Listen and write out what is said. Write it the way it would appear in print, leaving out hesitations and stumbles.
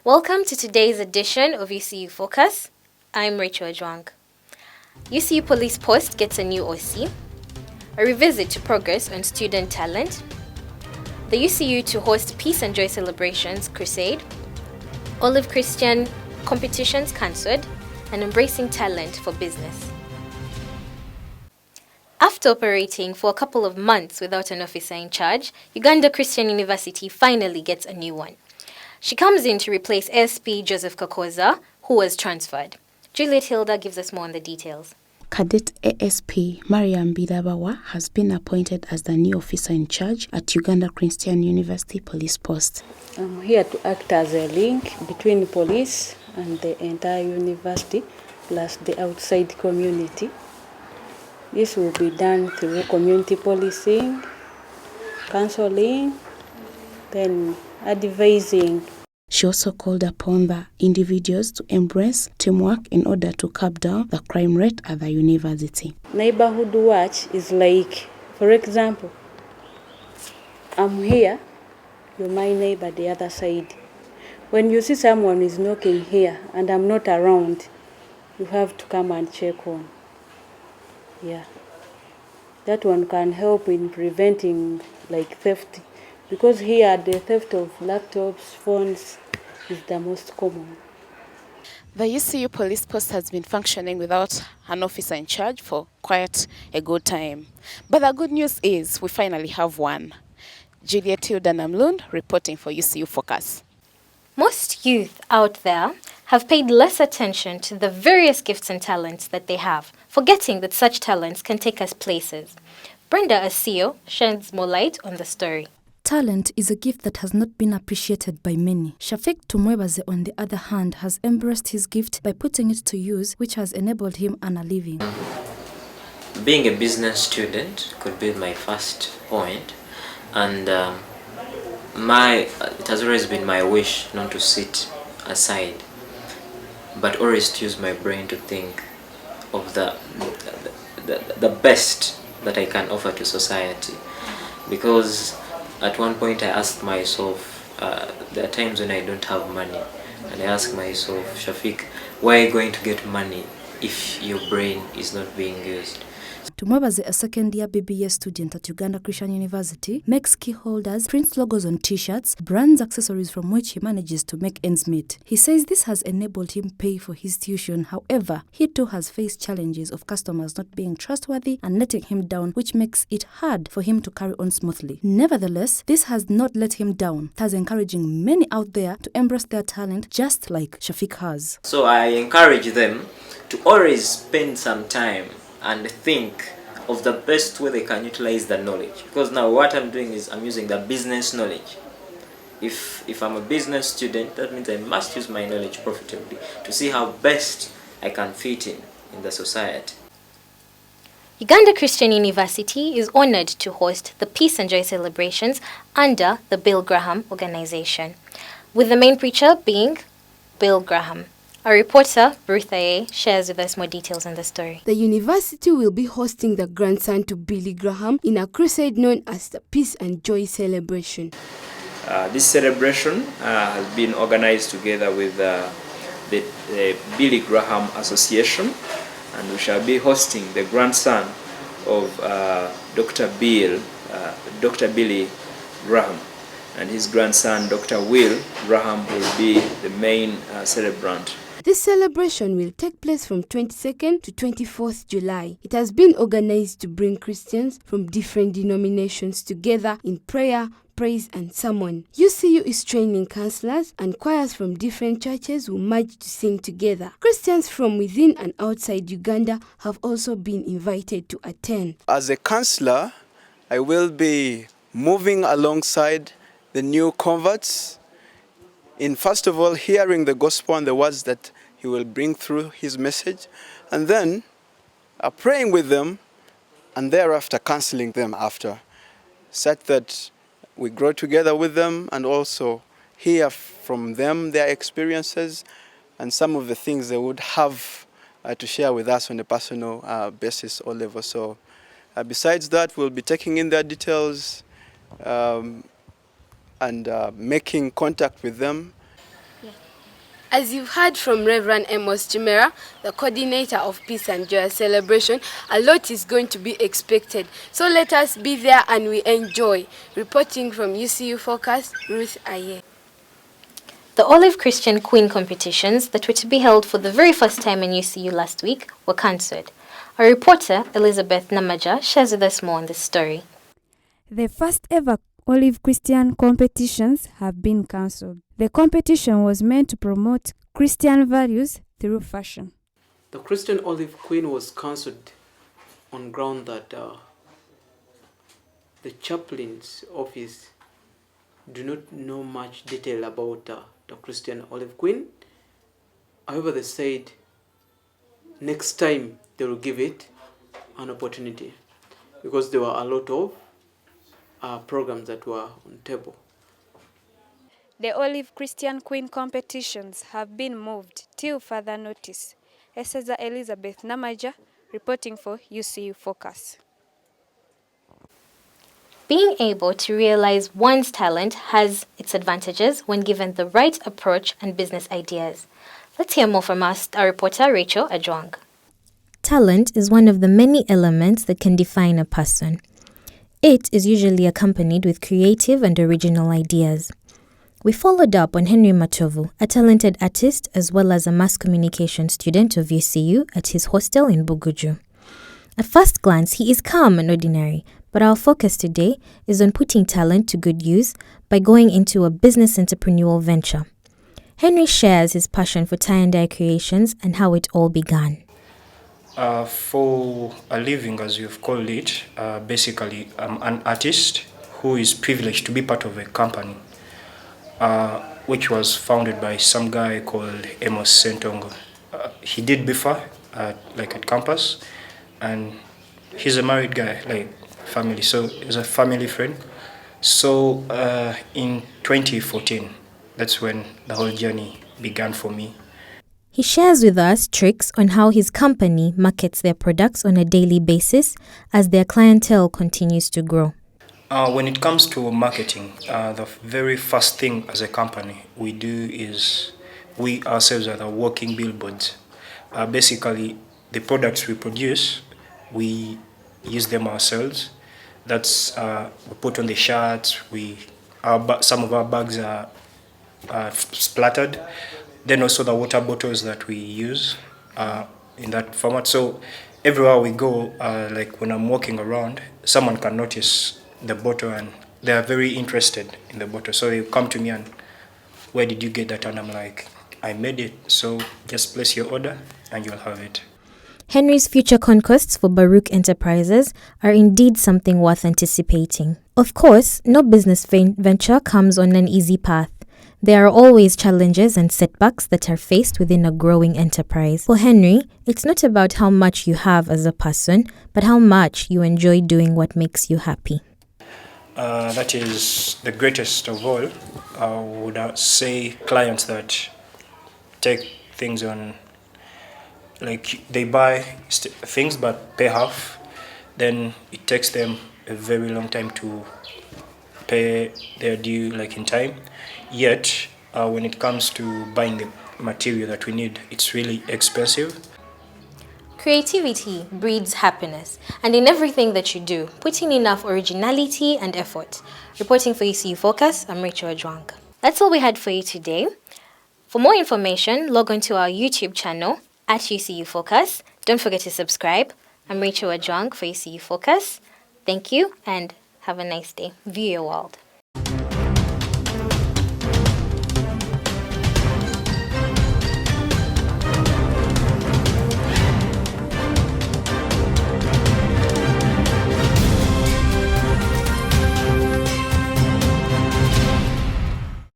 Welcome to today's edition of UCU Focus. I'm Rachel Ajwang. UCU Police Post gets a new OC, a revisit to progress on student talent, the UCU to host Peace and Joy Celebrations Crusade, Olive Christian competitions cancelled, and embracing talent for business. After operating for a couple of months without an officer in charge, Uganda Christian University finally gets a new one. She comes in to replace ASP Joseph Kakoza, who was transferred. Juliet Hilda gives us more on the details. Cadet ASP Mariam Bidabawa has been appointed as the new officer in charge at Uganda Christian University Police Post. I'm here to act as a link between police and the entire university, plus the outside community. This will be done through community policing, counseling, then advising. She also called upon the individuals to embrace teamwork in order to curb down the crime rate at the university. Neighborhood watch is like, for example, I'm here, you're my neighbor the other side. When you see someone is knocking here and I'm not around, you have to come and check on. Yeah. That one can help in preventing like theft. Because here the theft of laptops, phones is the most common. The UCU Police Post has been functioning without an officer in charge for quite a good time. But the good news is we finally have one. Juliet Hilda Namlund reporting for UCU Focus. Most youth out there have paid less attention to the various gifts and talents that they have, forgetting that such talents can take us places. Brenda Asio sheds more light on the story. Talent is a gift that has not been appreciated by many. Shafik Tumwebaze, on the other hand, has embraced his gift by putting it to use, which has enabled him earn a living. Being a business student could be my first point, and it has always been my wish not to sit aside, but always to use my brain to think of the best that I can offer to society. Because at one point I asked myself, there are times when I don't have money, and I ask myself, Shafik, why are you going to get money if your brain is not being used? Tumwebaze, a second-year BBA student at Uganda Christian University, makes key holders, prints logos on t-shirts, brands accessories from which he manages to make ends meet. He says this has enabled him pay for his tuition. However, he too has faced challenges of customers not being trustworthy and letting him down, which makes it hard for him to carry on smoothly. Nevertheless, this has not let him down, thus encouraging many out there to embrace their talent just like Shafik has. So I encourage them to always spend some time and think of the best way they can utilize the knowledge. Because now what I'm doing is I'm using the business knowledge. If I'm a business student, that means I must use my knowledge profitably to see how best I can fit in the society. Uganda Christian University is honored to host the Peace and Joy celebrations under the Bill Graham organization, with the main preacher being Bill Graham. Our reporter, Ruth Aye, shares with us more details on the story. The university will be hosting the grandson to Billy Graham in a crusade known as the Peace and Joy Celebration. This celebration has been organized together with the Billy Graham Association, and we shall be hosting the grandson of Dr. Billy Graham. And his grandson, Dr. Will Graham, will be the main celebrant. This celebration will take place from 22nd to 24th July. It has been organized to bring Christians from different denominations together in prayer, praise and sermon. UCU is training counselors, and choirs from different churches will merge to sing together. Christians from within and outside Uganda have also been invited to attend. As a counselor, I will be moving alongside the new converts in, first of all, hearing the gospel and the words that he will bring through his message, and then praying with them, and thereafter counseling them after, such that we grow together with them and also hear from them their experiences and some of the things they would have to share with us on a personal basis or level. So besides that, we'll be taking in their details and making contact with them. As you've heard from Reverend Amos Chimera, the coordinator of Peace and Joy Celebration, a lot is going to be expected. So let us be there and we enjoy. Reporting from UCU Focus, Ruth Aye. The Olive Christian Queen competitions that were to be held for the very first time in UCU last week were cancelled. Our reporter, Elizabeth Namaja, shares with us more on this story. The first ever Olive Christian competitions have been cancelled. The competition was meant to promote Christian values through fashion. The Christian Olive Queen was cancelled on ground that the chaplain's office do not know much detail about the Christian Olive Queen. However, they said next time they will give it an opportunity because there were a lot of programs that were on table. The Olive Christian Queen competitions have been moved till further notice. Cesar Elizabeth Namaja, reporting for UCU Focus. Being able to realize one's talent has its advantages when given the right approach and business ideas. Let's hear more from our reporter, Rachel Ajwang. Talent is one of the many elements that can define a person. It is usually accompanied with creative and original ideas. We followed up on Henry Matovu, a talented artist as well as a mass communication student of UCU at his hostel in Buguju. At first glance, he is calm and ordinary, but our focus today is on putting talent to good use by going into a business entrepreneurial venture. Henry shares his passion for tie-and-dye creations and how it all began. For a living, as you've called it, basically I'm an artist who is privileged to be part of a company which was founded by some guy called Amos Sentongo. He did before, at campus, and he's a married guy, family, so he's a family friend. So in 2014, that's when the whole journey began for me. He shares with us tricks on how his company markets their products on a daily basis as their clientele continues to grow. When it comes to marketing, the very first thing as a company we do is we ourselves are the walking billboards. Basically, the products we produce, we use them ourselves. That's we put on the shirts. Some of our bags are splattered. Then also the water bottles that we use in that format. So everywhere we go, when I'm walking around, someone can notice the bottle and they are very interested in the bottle. So they come to me and, where did you get that? And I'm like, I made it. So just place your order and you'll have it. Henry's future conquests for Baruch Enterprises are indeed something worth anticipating. Of course, no business venture comes on an easy path. There are always challenges and setbacks that are faced within a growing enterprise. For Henry, it's not about how much you have as a person, but how much you enjoy doing what makes you happy. That is the greatest of all. I would say clients that take things on, they buy things but pay half, then it takes them a very long time to pay their due in time. Yet, when it comes to buying the material that we need, it's really expensive. Creativity breeds happiness, and in everything that you do, put in enough originality and effort. Reporting for UCU Focus, I'm Rachel Ajwang. That's all we had for you today. For more information, log on to our YouTube channel at UCU Focus. Don't forget to subscribe. I'm Rachel Ajwang for UCU Focus. Thank you and have a nice day. View your world.